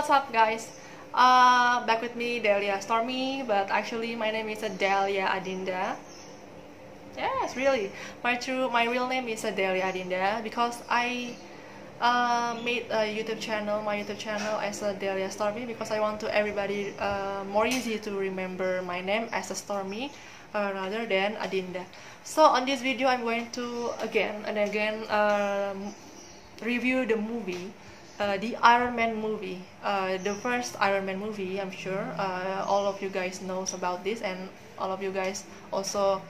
what's up, guys? Back with me, Delia Stormy, but actually my name is Delia Adinda. Yes, really. My real name is Delia Adinda because I made a YouTube channel, my YouTube channel as Delia Stormy, because I want to everybody more easy to remember my name as a Stormy rather than Adinda. So on this video I'm going to again and again review the movie, the Iron Man movie, the first Iron Man movie. I'm sure all of you guys knows about this, and all of you guys also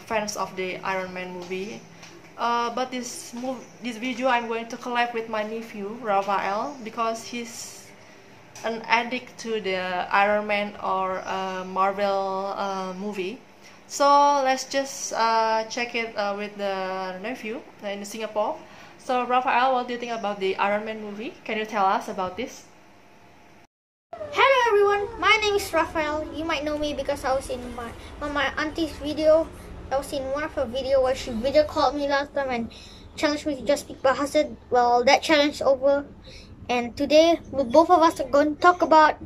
fans of the Iron Man movie. But this video I'm going to collab with my nephew Rafael, because he's an addict to the Iron Man or Marvel movie. So let's just check it with the nephew in Singapore. So Rafael, what do you think about the Iron Man movie? Can you tell us about this? Hello everyone, my name is Rafael. You might know me because I was in my auntie's video. I was in one of her video where she video called me last time and challenged me to just speak Bahasa. Well, that challenge is over, and today both of us are going to talk about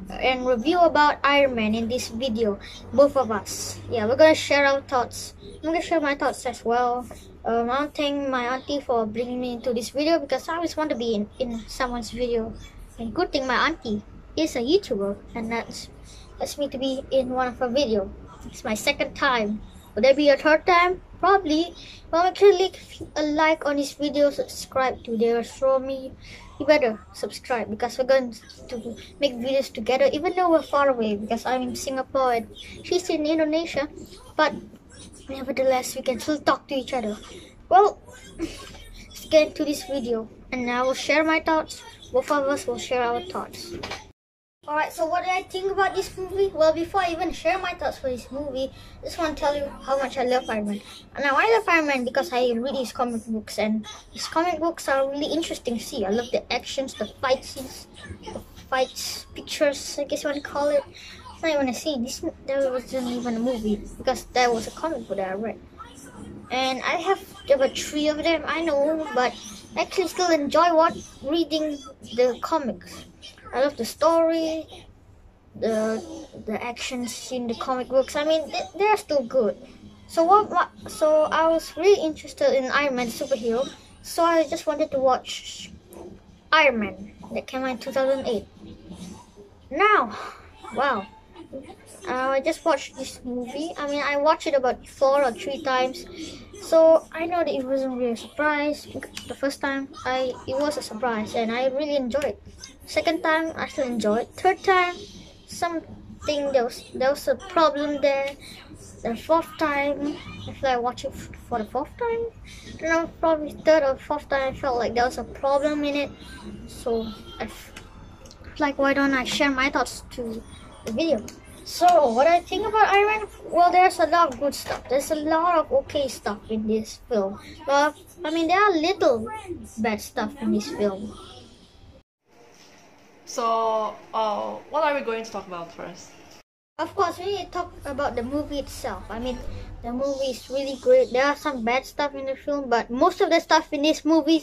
and review about Iron Man in this video. Both of us. Yeah, we're going to share our thoughts. I'm going to share my thoughts as well. I want to thank my auntie for bringing me into this video, because I always want to be in someone's video. And good thing my auntie is a YouTuber, and that's me to be in one of her video. It's my second time. Will there be a third time? Probably. Well, make sure to leave a like on this video, subscribe to their show me. You better subscribe, because we're going to make videos together, even though we're far away, because I'm in Singapore and she's in Indonesia. But nevertheless, we can still talk to each other. Well, let's get into this video, and I will share my thoughts. Both of us will share our thoughts. Alright, so what did I think about this movie? Well, before I even share my thoughts for this movie, I just want to tell you how much I love Iron Man. And now I love Iron Man because I read his comic books, and his comic books are really interesting to see. I love the actions, the fight scenes, the fights, pictures, I guess you want to call it. It's not even a scene. There wasn't even a movie, because there was a comic book that I read. And there were 3 of them, I know, but I actually still enjoy reading the comics. I love the story, the actions in the comic books. I mean, they're still good. So I was really interested in Iron Man, superhero. So I just wanted to watch Iron Man that came out in 2008. Now, wow. I just watched this movie. I mean, I watched it about 4 or 3 times. So I know that it wasn't really a surprise. The first time, it was a surprise, and I really enjoyed it. Second time, I still enjoyed. Third time, there was a problem there. The fourth time, if I watch it for the fourth time, I don't know, probably third or fourth time, I felt like there was a problem in it. So why don't I share my thoughts to the video? So, what I think about Iron Man? Well, there's a lot of good stuff. There's a lot of okay stuff in this film. But, I mean, there are little bad stuff in this film. So, what are we going to talk about first? Of course, we need to talk about the movie itself. I mean, the movie is really great. There are some bad stuff in the film, but most of the stuff in this movie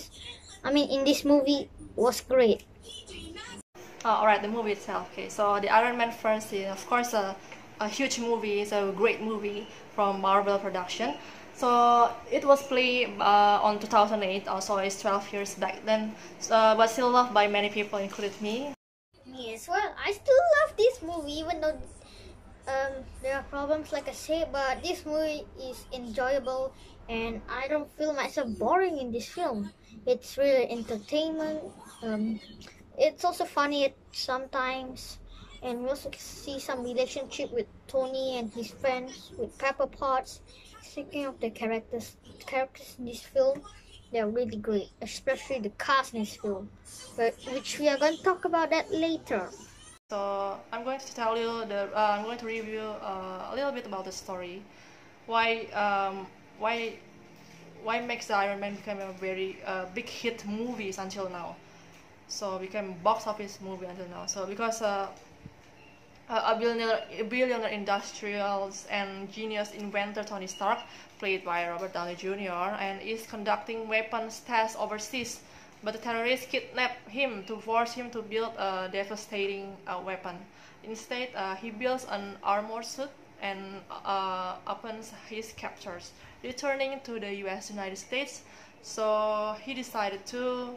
was great. Alright, the movie itself. Okay, so the Iron Man first is of course a huge movie. It's a great movie from Marvel production. So it was played on 2008. Also, it's 12 years back then, but still loved by many people, including me. Yes, well, I still love this movie, even though there are problems, like I said. But this movie is enjoyable, and I don't feel myself boring in this film. It's really entertainment. It's also funny at sometimes, and we also see some relationship with Tony and his friends with Pepper Potts. Speaking of the characters in this film, they're really great, especially the cast in this film, which we are going to talk about that later. So I'm going to tell you I'm going to review a little bit about the story. Why makes the Iron Man become a very big hit movies until now? So became box office movie until now. So because a billionaire industrials and genius inventor Tony Stark, played by Robert Downey Jr., and is conducting weapons tests overseas but the terrorists kidnapped him to force him to build a devastating weapon. Instead, he builds an armored suit and upon his captures, returning to the United States. So he decided to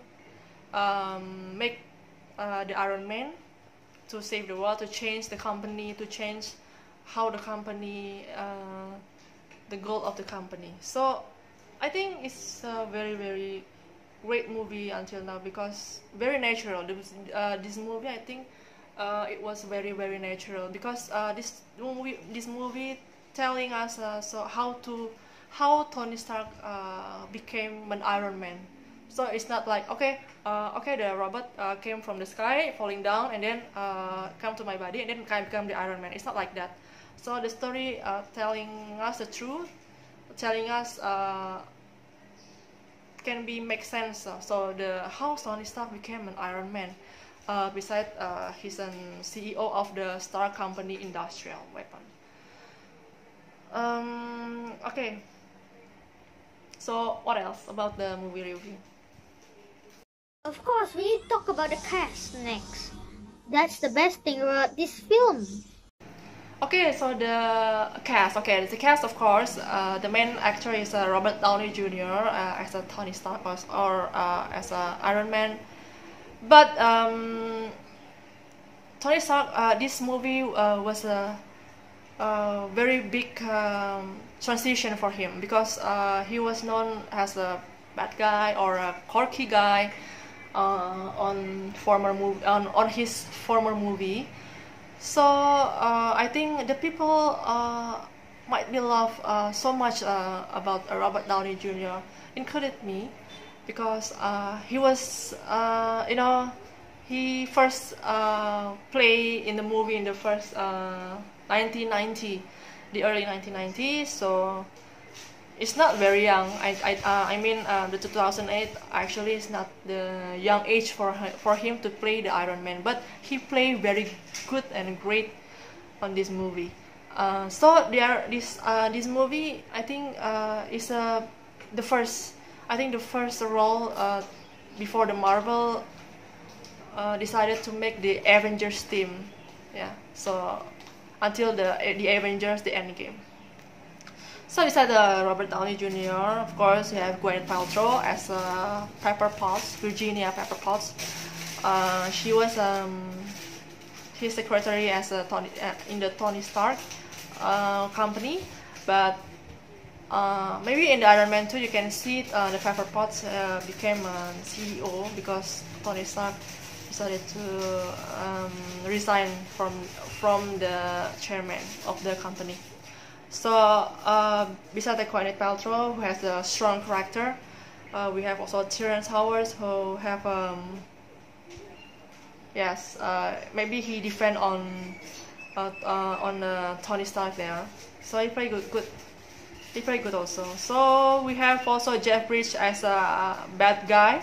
make the Iron Man to save the world, to change the company, to change how the company, the goal of the company. So I think it's a very, very great movie until now, because very natural. This movie, I think it was very, very natural, because this movie telling us so how Tony Stark became an Iron Man. So it's not like, okay, the robot came from the sky, falling down, and then come to my body, and then become the Iron Man. It's not like that. So the story telling us the truth, telling us can be make sense. So the how Tony Stark became an Iron Man. Besides, he's an CEO of the Stark Company Industrial Weapon. Okay. So what else about the movie review? Of course, we need to talk about the cast next. That's the best thing about this film. Okay, so the cast. Okay, the cast, of course. The main actor is Robert Downey Jr. As a Tony Stark, or as a Iron Man. But Tony Stark, this movie was a very big transition for him, because he was known as a bad guy or a quirky guy on his former movie. So I think the people might be love so much about Robert Downey Jr., included me, because he was he first played in the movie in the first 1990, the early 1990s. So it's not very young. I mean the 2008 actually is not the young age for him to play the Iron Man, but he played very good and great on this movie. So this movie, I think is the first, I think the first role before the Marvel decided to make the Avengers team. Yeah, so until the Avengers, the Endgame. So besides Robert Downey Jr., of course, you have Gwyneth Paltrow as Pepper Potts, Virginia Pepper Potts. She was his secretary as in the Tony Stark company, but maybe in the Iron Man 2 you can see the Pepper Potts became a CEO, because Tony Stark decided to resign from the chairman of the company. So besides the Gwyneth Paltrow, who has a strong character, we have also Terrence Howard, who have maybe he defend on Tony Stark there. So he played good. He played good also. So we have also Jeff Bridges as a bad guy,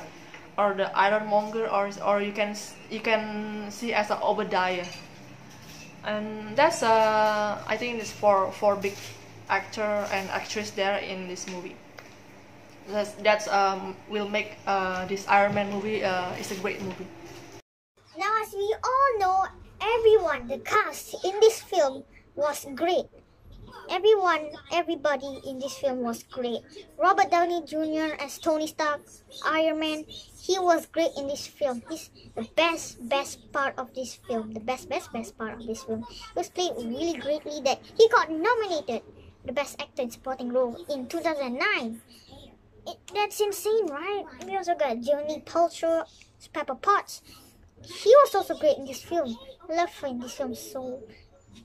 or the Ironmonger, or you can see as a Obadiah. And that's I think it's four big actor and actress there in this movie. That's will make this Iron Man movie is a great movie. Now, as we all know, everyone, the cast in this film was great. Everybody in this film was great. Robert Downey Jr. as Tony Stark, Iron Man, he was great in this film. He's the best part of this film. The best part of this film. He was played really greatly that he got nominated the Best Actor in Supporting Role in 2009. That's insane, right? We also got Gwyneth Paltrow, Pepper Potts. He was also great in this film. I love her in this film so.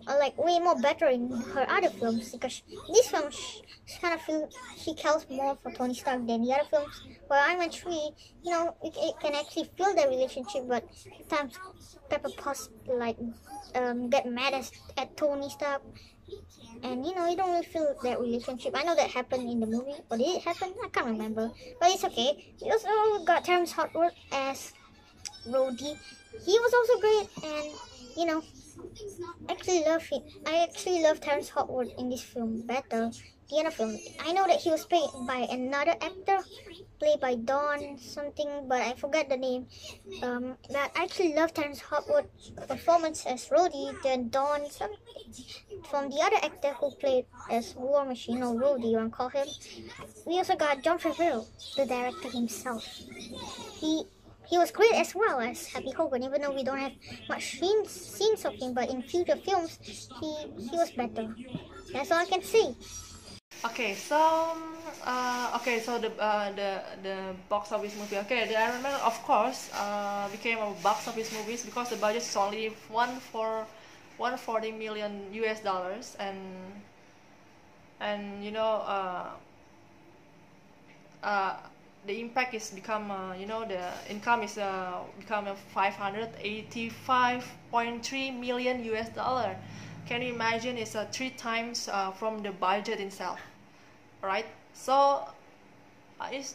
Like way more better in her other films, because this film she kind of feel she cares more for Tony Stark than the other films. While Iron Man 3, you know, it can actually feel that relationship, but sometimes Pepper Potts like get mad at Tony Stark, and you know, you don't really feel that relationship. I know that happened in the movie, or did it happen? I can't remember, but it's okay. We also got Terrence Howard as Rhodey. He was also great, and you know, I actually love Terrence Howard in this film better. the other film. I know that he was played by another actor, played by Don something, but I forget the name. But I actually love Terrence Hopwood's performance as Rhodey than Don something from the other actor who played as War Machine or Rhodey, you want to call him. We also got Jon Favreau, the director himself. He was great as well as Happy Hogan, even though we don't have much scenes of him, but in future films, he was better. That's all I can say. Okay, so the box office movie. Okay, the Iron Man, of course, became a box office movies because the budget is only 140 million US dollars, and you know the impact is become the income is become 585.3 million US dollar. Can you imagine? It's 3 times from the budget itself, right? So if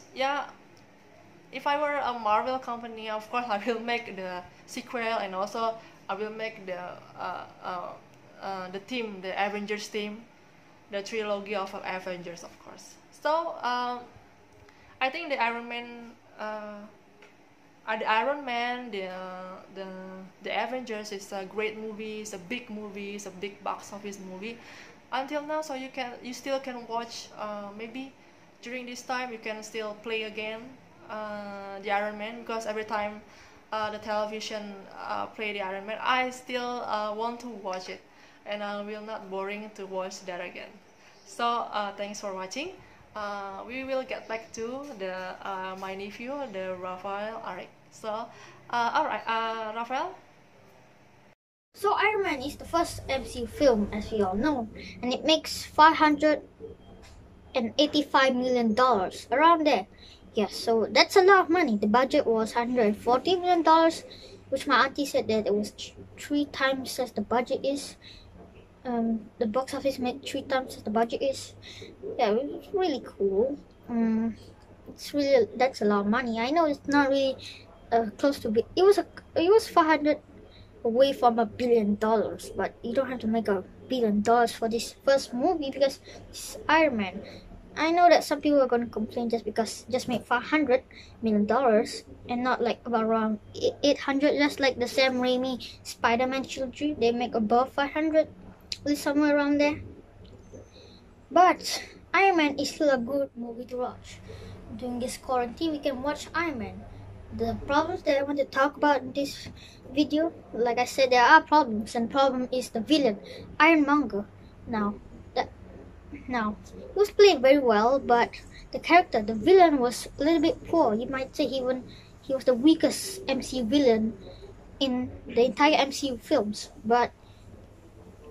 I were a Marvel company, of course I will make the sequel, and also I will make the team, the Avengers team, the trilogy of Avengers, of course. So I think the Iron Man, the Avengers is a great movie. It's a big movie. It's a big box office movie until now. So you still can watch. Maybe during this time you can still play again the Iron Man, because every time the television play the Iron Man, I still want to watch it, and I will not boring to watch that again. So thanks for watching. We will get back to the my nephew, the Rafael Arik. So alright, Rafael. So Iron Man is the first MCU film, as we all know, and it makes $585 million, around there. Yes, so that's a lot of money. The budget was $140 million, which my auntie said that it was 3 times as the budget is. The box office made 3 times as the budget is. Yeah, it's really cool. That's a lot of money. I know it's not really close to it was 500 away from $1 billion, but you don't have to make $1 billion for this first movie because it's Iron Man. I know that some people are going to complain just make $500 million and not like about around 800, just like the Sam Raimi Spider-Man trilogy. They make above 500, at least somewhere around there. But Iron Man is still a good movie to watch. During this quarantine, we can watch Iron Man. The problems that I want to talk about in this video, like I said, there are problems, and the problem is the villain, Ironmonger. Now, he was played very well, but the villain was a little bit poor. You might say he was the weakest MCU villain in the entire MCU films, but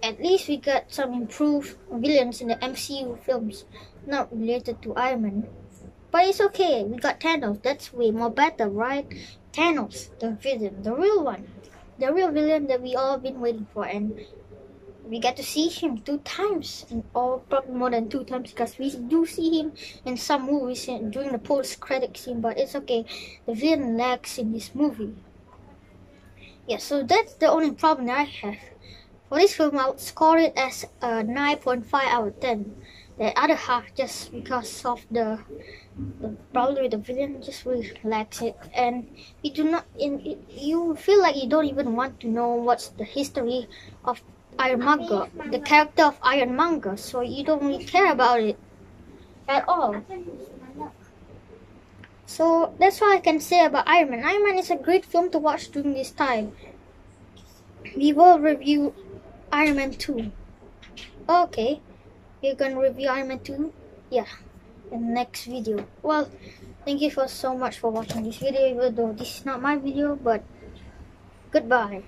at least we got some improved villains in the MCU films, not related to Iron Man. But it's okay, we got Thanos, that's way more better, right? Thanos, the villain, the real one. The real villain that we all been waiting for, and we get to see him 2 times, or probably more than 2 times, because we do see him in some movies during the post-credit scene, but it's okay, the villain lacks in this movie. Yeah, so that's the only problem that I have. For this film, I would score it as a 9.5 out of 10. The other half, just because of the problem with the villain, just really lacks it, and you feel like you don't even want to know what's the history of Ironmonger, the character of Ironmonger, so you don't really care about it at all. So that's all I can say about Iron Man. Iron Man is a great film to watch during this time. We will review Iron Man 2. Okay, we're gonna review Iron Man 2, yeah, in the next video. Well, thank you so much for watching this video, even though this is not my video, but goodbye.